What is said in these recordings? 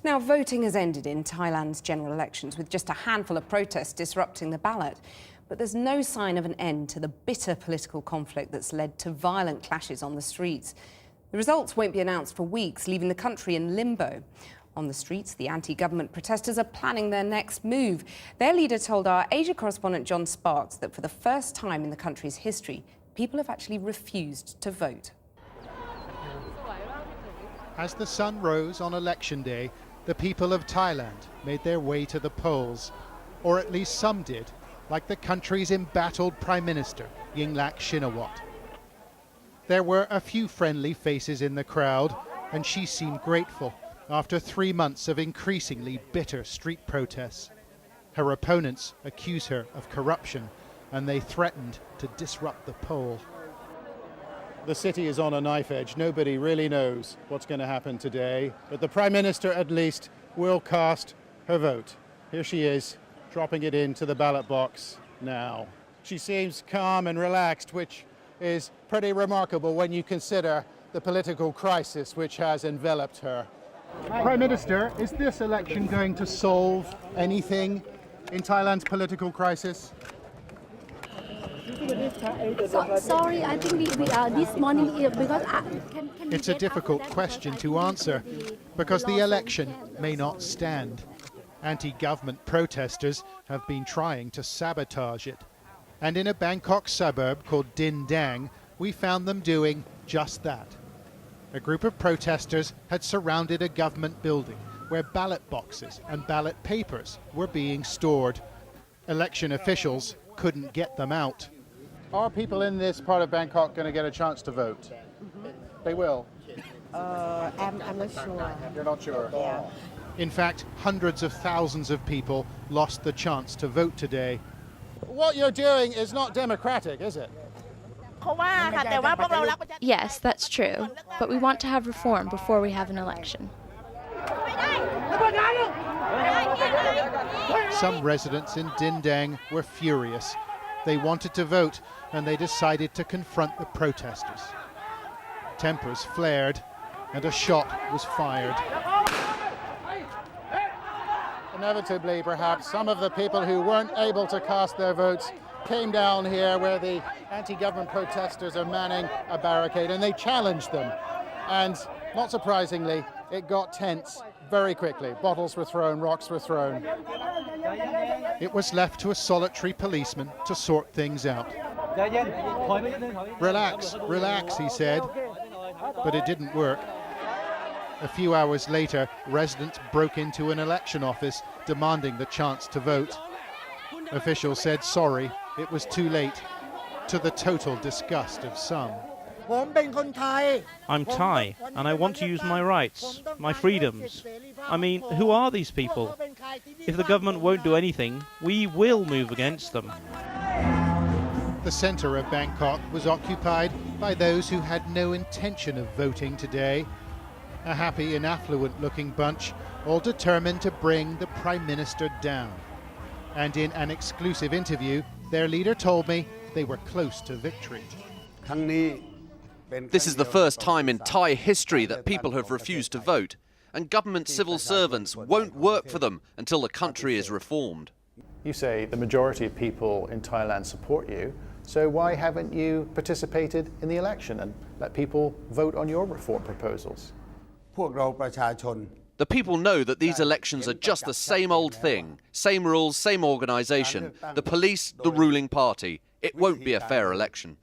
Now, voting has ended in Thailand's general elections, with just a handful of protests disrupting the ballot. But there's no sign of an end to the bitter political conflict that's led to violent clashes on the streets. The results won't be announced for weeks, leaving the country in limbo. On the streets, the anti-government protesters are planning their next move. Their leader told our Asia correspondent John Sparks that for the first time in the country's history, people have actually refused to vote. As the sun rose on election day, the people of Thailand made their way to the polls, or at least some did, like the country's embattled Prime Minister, Yingluck Shinawatra. There were a few friendly faces in the crowd, and she seemed grateful after 3 months of increasingly bitter street protests. Her opponents accuse her of corruption, and they threatened to disrupt the poll. The city is on a knife edge. Nobody really knows what's going to happen today, but the Prime Minister at least will cast her vote. Here she is, dropping it into the ballot box now. She seems calm and relaxed, which is pretty remarkable when you consider the political crisis which has enveloped her. Prime Minister, is this election going to solve anything in Thailand's political crisis? Sorry, I think we are this morning because it's a difficult question to answer because the election may not stand. Anti-government protesters have been trying to sabotage it. And in a Bangkok suburb called Din Dang, we found them doing just that. A group of protesters had surrounded a government building where ballot boxes and ballot papers were being stored. Election officials couldn't get them out. Are people in this part of Bangkok going to get a chance to vote? They will? I'm not sure. You're not sure? Yeah. In fact, hundreds of thousands of people lost the chance to vote today. What you're doing is not democratic, is it? Yes, that's true, but we want to have reform before we have an election. Some residents in Din Dang were furious. They wanted to vote, and they decided to confront the protesters. Tempers flared, and a shot was fired. Inevitably, perhaps, some of the people who weren't able to cast their votes came down here where the anti-government protesters are manning a barricade, and they challenged them. And not surprisingly, it got tense very quickly. Bottles were thrown, rocks were thrown. It was left to a solitary policeman to sort things out. Relax, relax, he said, but it didn't work. A few hours later, residents broke into an election office demanding the chance to vote. Officials said sorry, it was too late, to the total disgust of some. I'm Thai, and I want to use my rights, my freedoms. I mean, who are these people? If the government won't do anything, we will move against them. The centre of Bangkok was occupied by those who had no intention of voting today. A happy and affluent-looking bunch, all determined to bring the Prime Minister down. And in an exclusive interview, their leader told me they were close to victory. This is the first time in Thai history that people have refused to vote, and government civil servants won't work for them until the country is reformed. You say the majority of people in Thailand support you, so why haven't you participated in the election and let people vote on your reform proposals? The people know that these elections are just the same old thing, same rules, same organisation, the police, the ruling party. It won't be a fair election.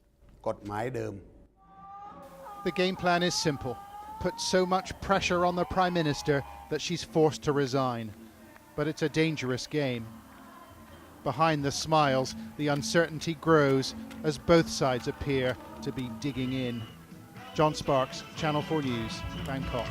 The game plan is simple. Put so much pressure on the Prime Minister that she's forced to resign. But it's a dangerous game. Behind the smiles, the uncertainty grows as both sides appear to be digging in. John Sparks, Channel 4 News, Bangkok.